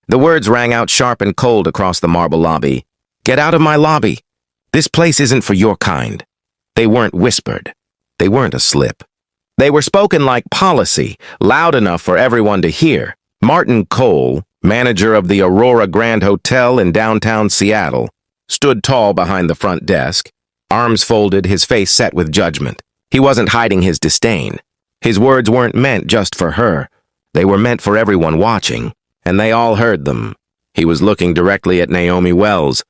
The words rang out sharp and cold across the marble lobby. "Get out of my lobby. This place isn't for your kind." They weren't whispered. They weren't a slip. They were spoken like policy, loud enough for everyone to hear. Martin Cole, manager of the Aurora Grand Hotel in downtown Seattle, stood tall behind the front desk, arms folded, his face set with judgment. He wasn't hiding his disdain. His words weren't meant just for her. They were meant for everyone watching, and they all heard them. He was looking directly at Naomi Wells,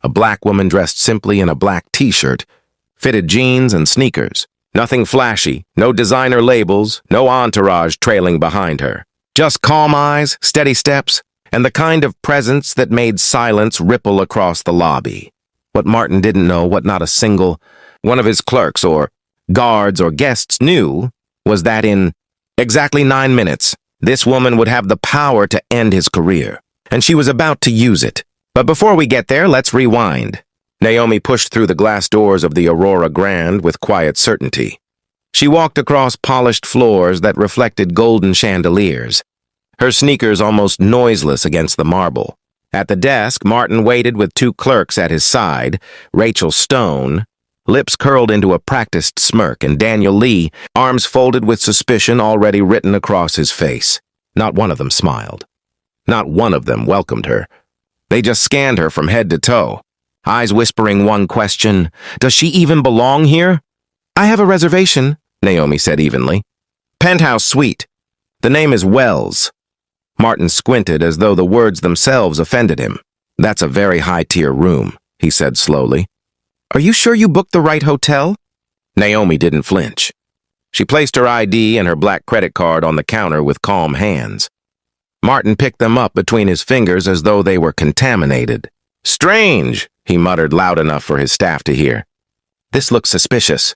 a black woman dressed simply in a black t-shirt, fitted jeans and sneakers. Nothing flashy, no designer labels, no entourage trailing behind her. Just calm eyes, steady steps, and the kind of presence that made silence ripple across the lobby. What Martin didn't know, what not a single one of his clerks or guards or guests knew, was that in exactly 9 minutes, this woman would have the power to end his career, and she was about to use it. But before we get there, let's rewind. Naomi pushed through the glass doors of the Aurora Grand with quiet certainty. She walked across polished floors that reflected golden chandeliers, her sneakers almost noiseless against the marble. At the desk, Martin waited with 2 clerks at his side, Rachel Stone, lips curled into a practiced smirk, and Daniel Lee, arms folded with suspicion already written across his face. Not one of them smiled. Not one of them welcomed her. They just scanned her from head to toe, eyes whispering one question: does she even belong here? "I have a reservation," Naomi said evenly. "Penthouse suite. The name is Wells." Martin squinted as though the words themselves offended him. "That's a very high-tier room," he said slowly. "Are you sure you booked the right hotel?" Naomi didn't flinch. She placed her ID and her black credit card on the counter with calm hands. Martin picked them up between his fingers as though they were contaminated. "Strange," he muttered loud enough for his staff to hear. "This looks suspicious."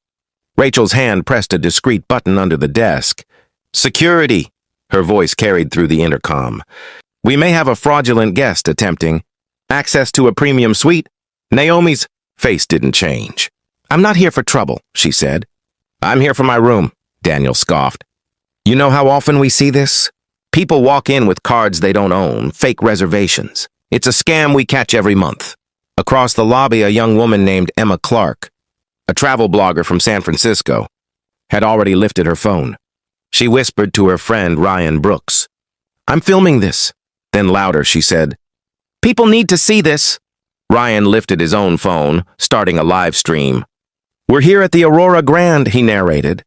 Rachel's hand pressed a discreet button under the desk. "Security," her voice carried through the intercom. "We may have a fraudulent guest attempting access to a premium suite." Naomi's face didn't change. "I'm not here for trouble," she said. "I'm here for my room," Daniel scoffed. "You know how often we see this? People walk in with cards they don't own, fake reservations. It's a scam we catch every month." Across the lobby, a young woman named Emma Clark, a travel blogger from San Francisco, had already lifted her phone. She whispered to her friend Ryan Brooks, "I'm filming this." Then louder, she said, "People need to see this." Ryan lifted his own phone, starting a live stream. "We're here at the Aurora Grand," he narrated,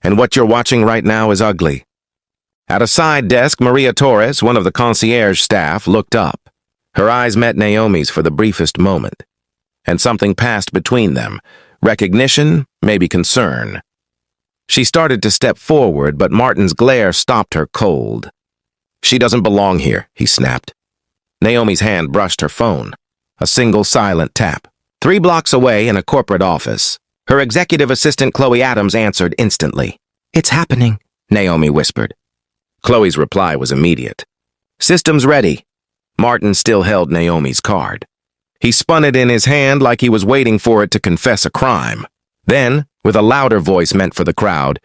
"and what you're watching right now is ugly." At a side desk, Maria Torres, one of the concierge staff, looked up. Her eyes met Naomi's for the briefest moment, and something passed between them. Recognition, maybe concern. She started to step forward, but Martin's glare stopped her cold. "She doesn't belong here," he snapped. Naomi's hand brushed her phone. A single silent tap. 3 blocks away in a corporate office. Her executive assistant Chloe Adams answered instantly. "It's happening," Naomi whispered. Chloe's reply was immediate. "Systems ready." Martin still held Naomi's card. He spun it in his hand like he was waiting for it to confess a crime. Then, with a louder voice meant for the crowd,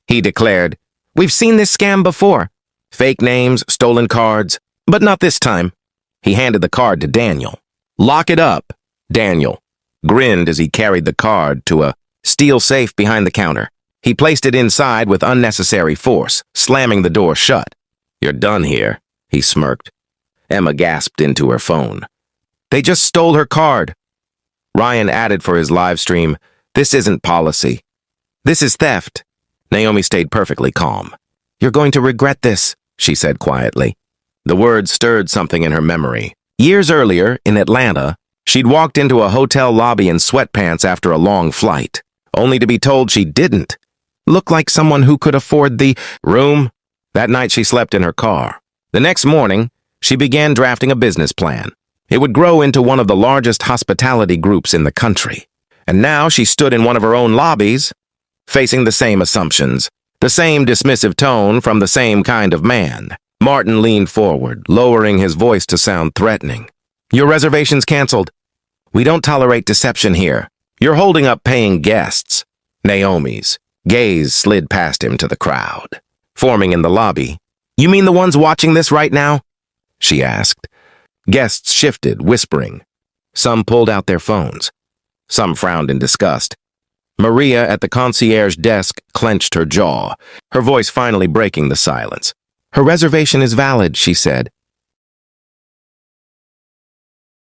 he declared, "We've seen this scam before. Fake names, stolen cards, but not this time." He handed the card to Daniel. "Lock it up." Daniel grinned as he carried the card to a steel safe behind the counter. He placed it inside with unnecessary force, slamming the door shut. "You're done here," he smirked. Emma gasped into her phone. "They just stole her card." Ryan added for his live stream, "This isn't policy. This is theft." Naomi stayed perfectly calm. "You're going to regret this," she said quietly. The words stirred something in her memory. Years earlier, in Atlanta, she'd walked into a hotel lobby in sweatpants after a long flight, only to be told she didn't look like someone who could afford the room. That night she slept in her car. The next morning, she began drafting a business plan. It would grow into one of the largest hospitality groups in the country. And now she stood in one of her own lobbies, facing the same assumptions, the same dismissive tone from the same kind of man. Martin leaned forward, lowering his voice to sound threatening. "Your reservation's canceled. We don't tolerate deception here. You're holding up paying guests." Naomi's gaze slid past him to the crowd, forming in the lobby. "You mean the ones watching this right now?" she asked. Guests shifted, whispering. Some pulled out their phones. Some frowned in disgust. Maria at the concierge desk clenched her jaw, her voice finally breaking the silence. Her reservation is valid, she said.